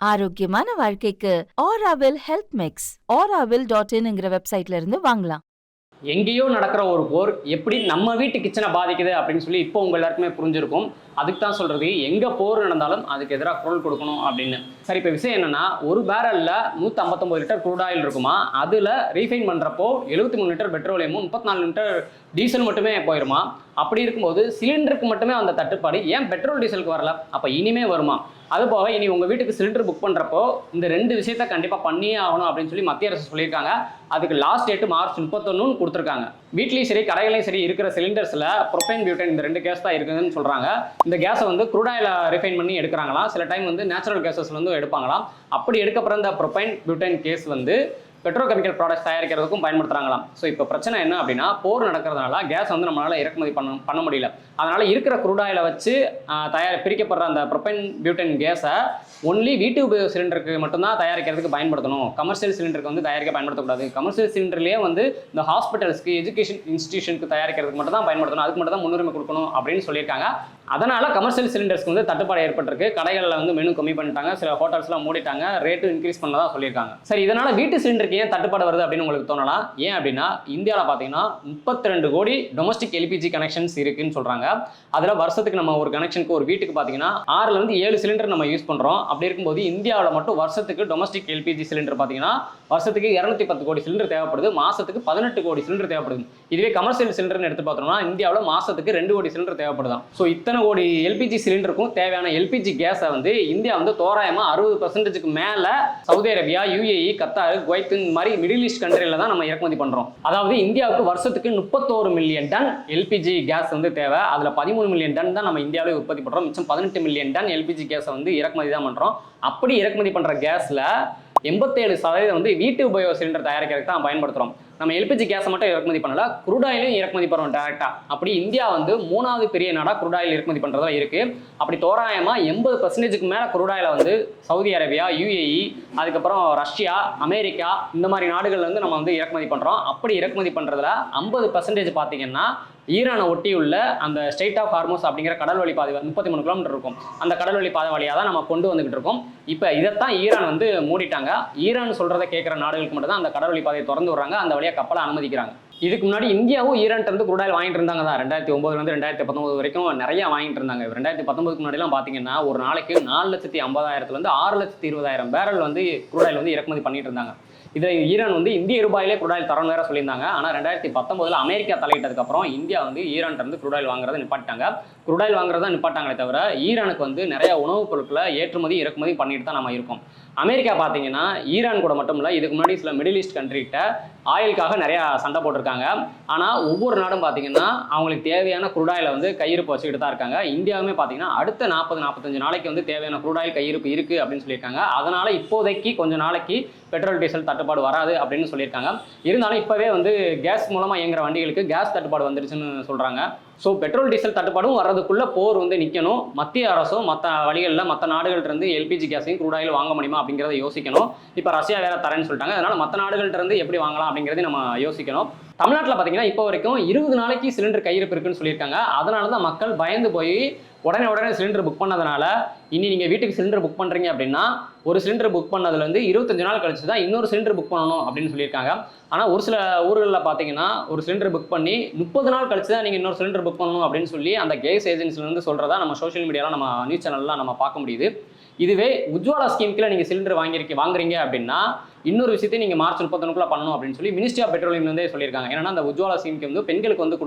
ஆரோக்கியமான வாழ்க்கைக்கு Aaravil health mix auravil.in வெப்சைட்ல இருந்து வாங்கலாம். எங்கேயோ நடக்கிற ஒரு போர் எப்படி நம்ம வீட்டு கிச்சனை பாதிக்குது அப்படின்னு சொல்லி இப்போ உங்க எல்லாருக்குமே புரிஞ்சிருக்கும். அதுக்கு தான் சொல்றது, எங்க போர் நடந்தாலும் அதுக்கு எதிராக குரல் கொடுக்கணும் அப்படின்னு. சரி, இப்போ விஷயம் என்னன்னா, ஒரு பேரல்ல 159 லிட்டர் க்ரூட் ஆயில் இருக்குமா, அதுல ரீஃபைன் பண்றப்போ 73 லிட்டர் பெட்ரோலியமும் 34 லிட்டர் டீசல் மட்டுமே போயிருமா. அப்படி இருக்கும்போது சிலிண்டருக்கு மட்டுமே அந்த தட்டுப்பாடு ஏன் பெட்ரோல் டீசலுக்கு வரல? அப்ப இனிமே வருமா? அது போக இனி உங்க வீட்டுக்கு சிலிண்டர் புக் பண்றப்போ இந்த 2 விஷயத்த கண்டிப்பா பண்ணியே ஆகணும் அப்படின்னு சொல்லி மத்திய அரசு சொல்லியிருக்காங்க. அதுக்கு லாஸ்ட் டேட் மார்ச் 31 கொடுத்துருக்காங்க. வீட்லயும் சரி கடைகளையும் சரி இருக்கிற சிலிண்டர்ஸ்ல ப்ரோபேன் பியூட்டன் இந்த 2 கேஸ் தான் இருக்குதுன்னு சொல்றாங்க. இந்த கேஸை வந்து க்ரூட் ஆயில ரிஃபைன் பண்ணி எடுக்கிறாங்களாம். சில டைம் வந்து நேச்சுரல் கேஸஸ்ல இருந்து எடுப்பாங்களாம். அப்படி எடுக்கப்படுற இந்த ப்ரோபேன் பியூட்டன் கேஸ் வந்து பெட்ரோகெமிக்கல் ப்ராடக்ட்ஸ் தயாரிக்கிறதுக்கும் பயன்படுத்துறாங்களாம். ஸோ இப்போ பிரச்சனை என்ன அப்படின்னா, போர் நடக்கிறதுனால கேஸ் வந்து நம்மளால இறக்குமதி பண்ண முடியல. அதனால இருக்கிற க்ரூட் ஆயிலை வச்சு பிரிக்கப்படுற அந்த ப்ரோபேன் பியூட்டன் கேஸை ஒன்லி வீட்டு உபயோக சிலிண்டருக்கு மட்டும்தான் தயாரிக்கிறதுக்கு பயன்படுத்தணும். கமர்ஷியல் சிலிண்டருக்கு வந்து தயாரிக்க பயன்படுத்தக்கூடாது. கமர்ஷியல் சிலிண்டர்லேயே வந்து இந்த ஹாஸ்பிட்டல்ஸ்க்கு, எஜுகேஷன் இன்ஸ்டிடியூஷனுக்கு தயாரிக்கிறதுக்கு மட்டும் தான் பயன்படுத்தணும். அதுக்கு மட்டும் தான் முன்னுரிமை கொடுக்கணும் அப்படின்னு சொல்லியிருக்காங்க. அதனால கமர்ஷியல் சிலிண்டர்ஸ்க்கு வந்து தட்டுப்பாடு ஏற்பட்டிருக்கு. கடைகளில் வந்து மெனு கம்மி பண்ணிட்டாங்க, சில ஹோட்டல்ஸ்லாம் மூடிட்டாங்க, ரேட்டு இன்க்ரீஸ் பண்ணதான் சொல்லியிருக்காங்க. சரி, இதனால வீட்டு சிலிண்டருக்கு ஏன் தட்டுப்பாடு வருது அப்படின்னு உங்களுக்கு தோணலாம். ஏன் அப்படின்னா, இந்தியாவில் பார்த்தீங்கன்னா 32 கோடி டொமஸ்டிக் எல்பிஜி கனெக்ஷன்ஸ் இருக்குன்னு சொல்றாங்க. அதுல வருஷத்துக்கு நம்ம ஒரு கனெக்ஷனுக்கு ஒரு வீட்டுக்கு பார்த்தீங்கன்னா 6ல இருந்து 7 சிலிண்டர் நம்ம யூஸ் பண்றோம். அப்படி இருக்கும்போது இந்தியாவில் மட்டும் வருஷத்துக்கு டொமஸ்டிக் எல்பிஜி சிலிண்டர் பார்த்தீங்கன்னா வருஷத்துக்கு 210 கோடி சிலிண்டர் தேவைப்படுது. மாசத்துக்கு 18 கோடி சிலிண்டர் தேவைப்படுது. இதுவே கமர்ஷியல் சிலிண்டர்னு எடுத்து பார்த்தோம்னா இந்தியாவில் மாசத்துக்கு 2 கோடி சிலிண்டர் தேவைப்படுதான். ஸோ இத்தனை கோடி எல்பிஜி சிலிண்டருக்கும் தேவையான எல்பிஜி கேஸை வந்து இந்தியா வந்து தோராயமா 60% மேல Saudi Arabia, UAE, Qatar, Kuwait இந்த மாதிரி மிடில் ஈஸ்ட் கண்ட்ரில தான் நம்ம இறக்குமதி பண்றோம். அதாவது இந்தியாவுக்கு வருஷத்துக்கு 31 மில்லியன் டன் எல்பிஜி கேஸ் வந்து தேவை. அதுல 13 மில்லியன் டன் தான் நம்ம இந்தியாவிலே உற்பத்தி பண்றோம். மிச்சம் 18 மில்லியன் டன் எல்பிஜி கேஸை வந்து இறக்குமதி தான் பண்றோம். அப்படி இறக்குமதி பண்ற கேஸ்ல 87% வந்து வீட்டு உபயோக சிலிண்டர் தயாரிக்கிறதுக்கு தான் பயன்படுத்துறோம். நம்ம எல்பிஜி கேஸை மட்டும் இறக்குமதி பண்ணல, க்ரூட் ஆயிலும் இறக்குமதி பண்ணுறோம் டைரக்டா. அப்படி இந்தியா வந்து 3வது பெரிய நாடா க்ரூட் ஆயில் இறக்குமதி பண்றதா இருக்கு. அப்படி தோராயமா 80%க்கு மேல க்ரூட் ஆயில வந்து சவுதி அரேபியா, யுஏஇ, அதுக்கப்புறம் ரஷ்யா, அமெரிக்கா இந்த மாதிரி நாடுகள்ல இருந்து நம்ம வந்து இறக்குமதி பண்றோம். அப்படி இறக்குமதி பண்றதுல 50% பார்த்தீங்கன்னா ஈரானை ஒட்டி உள்ள அந்த ஸ்ட்ரெய்ட் ஆஃப் ஹார்மோஸ் அப்படிங்கிற கடல் வழி பாதை 33 கிலோமீட்டர் இருக்கும். அந்த கடல் வழி பாதை வழியாக தான் நம்ம கொண்டு வந்துகிட்டு இருக்கோம். இப்போ இதைத்தான் ஈரான் வந்து மூடிட்டாங்க. ஈரான் சொல்றதை கேட்குற நாடுகளுக்கு மட்டும் தான் அந்த கடல் வழி பாதையை திறந்து விடுறாங்க, அந்த வழியாக கப்பலை அனுமதிக்கிறாங்க. இதுக்கு முன்னாடி இந்தியாவும் ஈரான்ட்ட இருந்து க்ரூட் ஆயில் வாங்கிட்டு இருந்தாங்க தான். 2009 2019 வரைக்கும் நிறைய வாங்கிட்டு இருந்தாங்க. 2019க்கு முன்னாடிலாம் பார்த்தீங்கன்னா ஒரு நாளைக்கு 4,50,000 6,20,000 பேரல் வந்து க்ரூட் ஆயில் வந்து இறக்குமதி பண்ணிட்டு இருந்தாங்க. இதை ஈரான் வந்து இந்திய ரூபாயிலே க்ரூட் ஆயில் தரணும் வேற சொல்லியிருந்தாங்க. ஆனால் 2019 அமெரிக்கா தலையிட்டதுக்கு அப்புறம் இந்தியா வந்து ஈரான்ட்ட இருந்து க்ரூட் ஆயில் வாங்குறதை நிப்பாட்டாங்க. க்ரூட் ஆயில் வாங்குறதா நிப்பாட்டாங்களே தவிர ஈரானுக்கு வந்து நிறைய உணவுப் பொருட்களை ஏற்றுமதி இறக்குமதி பண்ணிட்டு தான் நம்ம இருக்கோம். அமெரிக்கா பார்த்தீங்கன்னா ஈரான் கூட மட்டும் இல்லை, இதுக்கு முன்னாடி சில மிடில் ஈஸ்ட் கண்ட்ரிகிட்ட ஆயிலுக்காக நிறையா சண்டை போட்டிருக்காங்க. ஆனால் ஒவ்வொரு நாடும் பார்த்தீங்கன்னா அவங்களுக்கு தேவையான க்ரூட் ஆயிலை வந்து கையிருப்பு வச்சுக்கிட்டு தான் இருக்காங்க. இந்தியாவுமே பார்த்தீங்கன்னா அடுத்த 40-45 நாளைக்கு வந்து தேவையான க்ரூட் ஆயில் கையிருப்பு இருக்குது அப்படின்னு சொல்லியிருக்காங்க. அதனால இப்போதைக்கு கொஞ்சம் நாளைக்கு பெட்ரோல் டீசல் தட்டுப்பாடு வராது அப்படின்னு சொல்லியிருக்காங்க. இருந்தாலும் இப்போவே வந்து கேஸ் மூலமாக இயங்குற வண்டிகளுக்கு கேஸ் தட்டுப்பாடு வந்துருச்சுன்னு சொல்கிறாங்க. ஸோ பெட்ரோல் டீசல் தட்டுப்பாடும் வர்றதுக்குள்ள போர் வந்து நிற்கணும். மத்திய அரசும் மற்ற வழிகளில் மற்ற நாடுகள்ட்ட இருந்து எல்பிஜி கேஸையும் க்ரூட் ஆயில் வாங்க முடியுமா அப்படிங்கிறத யோசிக்கணும். இப்போ ரஷ்யா வேற தரேன்னு சொல்லிட்டாங்க. அதனால மற்ற நாடுகள்ட்ட இருந்து எப்படி வாங்கலாம் அப்படிங்கிறத நம்ம யோசிக்கணும். தமிழ்நாட்டில் பார்த்தீங்கன்னா இப்போ வரைக்கும் 20 நாளைக்கு சிலிண்டர் கையிருப்பு இருக்குன்னு சொல்லியிருக்காங்க. அதனால தான் மக்கள் பயந்து போய் உடனே சிலிண்டர் புக் பண்ணதுனால இனி நீங்கள் வீட்டுக்கு சிலிண்டர் புக் பண்ணுறீங்க அப்படின்னா ஒரு சிலிண்டர் புக் பண்ணதுலேருந்து 25 நாள் கழிச்சு தான் இன்னொரு சிலிண்டர் புக் பண்ணணும் அப்படின்னு சொல்லியிருக்காங்க. ஆனால் ஒரு சில ஊர்களில் பார்த்தீங்கன்னா ஒரு சிலிண்டர் புக் பண்ணி 30 நாள் கழிச்சு தான் நீங்கள் இன்னொரு சிலிண்டர் புக் பண்ணணும் அப்படின்னு சொல்லி அந்த கேஸ் ஏஜென்சிலேருந்து சொல்கிறதா நம்ம சோஷியல் மீடியாவில் நம்ம நியூஸ் சேனல்லாம் நம்ம பார்க்க முடியுது. இதுவே உஜ்வாலா ஸ்கீம்ல நீங்கள் சிலிண்டர் வாங்குறீங்க அப்படின்னா இன்னொரு விஷயத்தை நீங்கள் மார்ச் 31 பண்ணணும் அப்படின்னு சொல்லி மினிஸ்ட்ரி ஆஃப் பெட்ரோலியம்லேருந்தே சொல்லியிருக்காங்க. ஏன்னா அந்த உஜ்வாலா ஸ்கீமுக்கு வந்து பெண்களுக்கு வந்து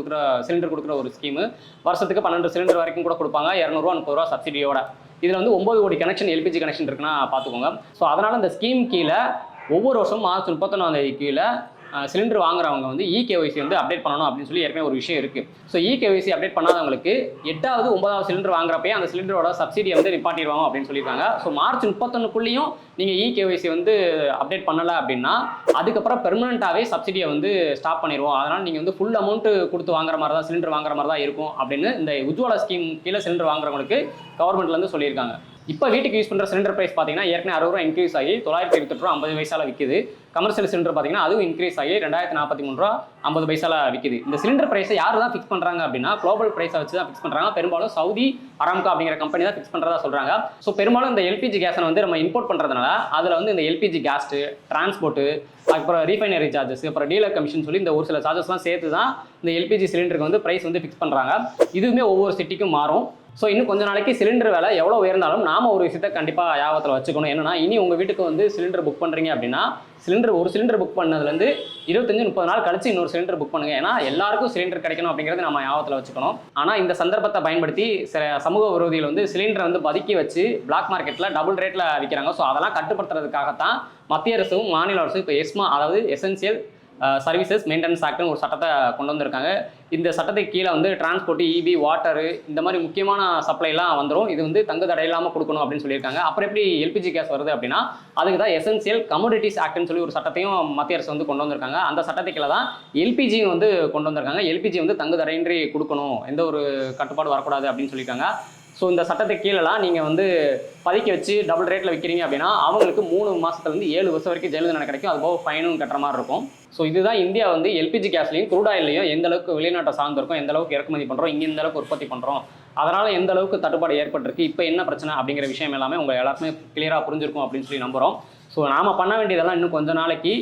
சிலிண்டர் கொடுக்குற ஒரு ஸ்கீமு. வருஷத்துக்கு 12 சிலிண்டர் வரைக்கும் கூட கொடுப்பாங்க, 200 30 சப்சிடியோட. இதில் வந்து 9 கோடி கனெக்ஷன் எல்பிஜி கனெக்ஷன் இருக்குன்னா பார்த்துக்கோங்க. ஸோ அதனால் இந்த ஸ்கீம் கீழே ஒவ்வொரு வருஷம் மார்ச் 31 கீழே சிலிண்டர் வாங்குறவங்க வந்து இகேஒய்சி வந்து அப்டேட் பண்ணணும் அப்படின்னு சொல்லி ஏற்கனவே ஒரு விஷயம் இருக்குது. ஸோ இகேஒய்சி அப்டேட் பண்ணாதவங்களுக்கு 8வது 9வது சிலிண்டர் வாங்குறப்பே அந்த சிலிண்டரோட சப்சிடியை வந்து நிப்பாட்டிடுவாங்க அப்படின்னு சொல்லியிருக்காங்க. ஸோ மார்ச் 31க்குள்ளேயும் நீங்கள் இகேஒய்சி வந்து அப்டேட் பண்ணலை அப்படின்னா அதுக்கப்புறம் பெர்மனெண்ட்டாகவே சப்சிடியை வந்து ஸ்டாப் பண்ணிடுவோம். அதனால் நீங்கள் வந்து ஃபுல் அமௌண்ட்டு கொடுத்து வாங்குற மாதிரி தான் சிலிண்டர் வாங்குற மாதிரி தான் இருக்கும் அப்படின்னு இந்த உஜ்வாலா ஸ்கீம் கீழே சிலிண்டர் வாங்குறவங்களுக்கு கவர்மெண்ட்லேருந்து சொல்லியிருக்காங்க. இப்போ வீட்டுக்கு யூஸ் பண்ணுற சிலிண்டர் பிரைஸ் பார்த்தீங்கன்னா ஏற்கனவே 60 ரூபா இன்க்ரீஸ் ஆகி 928 ரூபா 50 பைசால விற்குது. கமர்ஷியல் சிலிண்டர் பார்த்தீங்கன்னா அதுவும் இன்க்ரீஸ் ஆகி 2043 ரூபா 50 பைசால விற்குது. இந்த சிலிண்டர் பிரைஸை யார் தான் ஃபிக்ஸ் பண்ணுறாங்க அப்படின்னா குளோபல் பிரைஸை வச்சு தான் ஃபிக்ஸ் பண்ணுறாங்க. பெரும்பாலும் சவுதி அராம்கோ அப்படிங்கிற கம்பெனி தான் ஃபிக்ஸ் பண்ணுறதா சொல்கிறாங்க. ஸோ பெரும்பாலும் இந்த எல்பிஜி கேஸை வந்து நம்ம இம்போர்ட் பண்ணுறதுனால அதில் வந்து இந்த எல்பிஜி கேஸ்ட்டு, டிரான்ஸ்போர்ட்டு, அப்புறம் ரீஃபைனரி சார்ஜஸ், அப்புறம் டீலர் கமிஷன் சொல்லி இந்த ஒரு சில சார்ஜஸ்லாம் சேர்த்து தான் இந்த எல்பிஜி சிலிண்டருக்கு வந்து பிரைஸ் வந்து ஃபிக்ஸ் பண்ணுறாங்க. இதுவுமே ஒவ்வொரு சிட்டிக்கும் மாறும். ஸோ இன்னும் கொஞ்ச நாளைக்கு சிலிண்டர் விலை எவ்வளோ உயர்ந்தாலும் நாம ஒரு விஷயத்தை கண்டிப்பாக ஞாபகத்தில் வச்சுக்கணும். என்னன்னா இனி உங்கள் வீட்டுக்கு வந்து சிலிண்டர் புக் பண்ணுறீங்க அப்படின்னா ஒரு சிலிண்டர் புக் பண்ணதுலேருந்து 25-30 நாள் கழிச்சு இன்னொரு சிலிண்டர் புக் பண்ணுங்க. ஏன்னா எல்லாருக்கும் சிலிண்டர் கிடைக்கணும் அப்படிங்கிறது நம்ம ஞாபகத்தில் வச்சுக்கணும். ஆனால் இந்த சந்தர்ப்பத்தை பயன்படுத்தி சில சமூக விரோதிகள் வந்து சிலிண்டரை வந்து பதுக்கி வச்சு பிளாக் மார்க்கெட்டில் டபுள் ரேட்டில் விற்கிறாங்க. ஸோ அதெல்லாம் கட்டுப்படுத்துறதுக்காகத்தான் மத்திய அரசும் மாநில அரசும் இப்போ எஸ்மா, அதாவது எசென்சியல் சர்வீசஸ் மெயின்டெனன்ஸ் ஆக்ட்னு ஒரு சட்டத்தை கொண்டு வந்திருக்காங்க. இந்த சட்டத்துக்கு கீழே வந்து டிரான்ஸ்போர்ட், இபி, வாட்டரு இந்த மாதிரி முக்கியமான சப்ளைலாம் வந்துடும். இது வந்து தங்கு தடை இல்லாமல் கொடுக்கணும் அப்படின்னு சொல்லியிருக்காங்க. அப்புறம் எப்படி எல்பிஜி கேஸ் வருது அப்படின்னா அதுக்கு தான் எசென்சியல் கமோடிட்டிஸ் ஆக்ட்னு சொல்லி ஒரு சட்டத்தையும் மத்திய அரசு வந்து கொண்டு வந்திருக்காங்க. அந்த சட்டத்துக்கு கீழே தான் எல்பிஜி வந்து கொண்டு வந்திருக்காங்க. எல்பிஜி வந்து தங்கு தடையின்றி கொடுக்கணும், எந்த ஒரு கட்டுப்பாடு வரக்கூடாது அப்படின்னு சொல்லியிருக்காங்க. ஸோ இந்த சட்டத்துக்கு கீழெல்லாம் நீங்கள் வந்து பதுக்கி வச்சு டபுள் ரேட்டில் விற்கிறீங்க அப்படின்னா அவங்களுக்கு 3 மாதத்துலேருந்து 7 வருஷம் வரைக்கும் ஜெயிலு தண்டனை கிடைக்கும். அது போக ஃபைனும் கட்டுற மாதிரி இருக்கும். ஸோ இதுதான் இந்தியா வந்து எல்பிஜி கேஸ்லையும் க்ரூட் ஆயிலையும் எந்த அளவுக்கு வெளிநாட்டை சார்ந்திருக்கும், எந்த அளவுக்கு இறக்குமதி பண்ணுறோம், இங்கே எந்த அளவுக்கு உற்பத்தி பண்ணுறோம், அதனால் எந்த அளவுக்கு தட்டுப்பாடு ஏற்பட்டிருக்கு, இப்போ என்ன பிரச்சனை அப்படிங்கிற விஷயம் எல்லாமே உங்கள் எல்லாருக்குமே கிளியராக புரிஞ்சிருக்கும் அப்படின்னு சொல்லி நம்புகிறோம். ஸோ நாம் பண்ண வேண்டியதெல்லாம் இன்னும் கொஞ்ச நாளைக்கு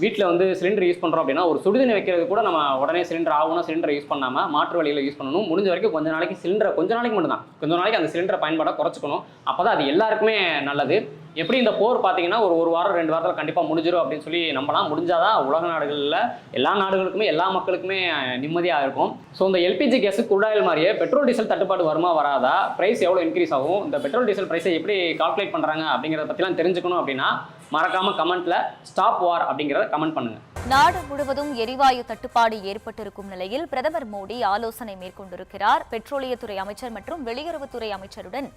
வீட்டில் வந்து சிலிண்டர் யூஸ் பண்ணுறோம் அப்படின்னா ஒரு சுடுதண்ணி வைக்கிறது கூட நம்ம உடனே சிலிண்டர் ஆகணும், சிலிண்டரை யூஸ் பண்ணாமல் மாற்று வழியில் யூஸ் பண்ணணும். முடிஞ்ச வரைக்கும் கொஞ்ச நாளைக்கு மட்டும்தான் கொஞ்ச நாளைக்கு அந்த சிலிண்டரை பயன்பாடை குறைச்சிக்கணும். அப்போ தான் அது எல்லாருக்குமே நல்லது. எப்படி இந்த போர் பார்த்தீங்கன்னா ஒரு வாரம் 2 வாரத்தில் கண்டிப்பாக முடிஞ்சிடும் அப்படின்னு சொல்லி நம்பலாம். முடிஞ்சாதான் உலக நாடுகளில் எல்லா நாடுகளுக்குமே எல்லா மக்களுக்குமே நிம்மதியாக இருக்கும். ஸோ இந்த எல்பிஜி கேஸு குழாயில் மாதிரியே பெட்ரோல் டீசல் தட்டுப்பாடு வருமா வராதா, ப்ரைஸ் எவ்வளோ இன்க்ரீஸ் ஆகும், இந்த பெட்ரோல் டீசல் ப்ரைஸை எப்படி கால்குலேட் பண்ணுறாங்க அப்படிங்கிறத பற்றிலாம் தெரிஞ்சுக்கணும் அப்படின்னா மறக்காம கமெண்ட்ல ஸ்டாப் வார் அப்படிங்கிறத கமெண்ட் பண்ணுங்க. நாடு முழுவதும் எரிவாயு தட்டுப்பாடு ஏற்பட்டிருக்கும் நிலையில் பிரதமர் மோடி ஆலோசனை மேற்கொண்டிருக்கிறார். பெட்ரோலியத்துறை அமைச்சர் மற்றும் வெளியுறவுத்துறை அமைச்சருடன்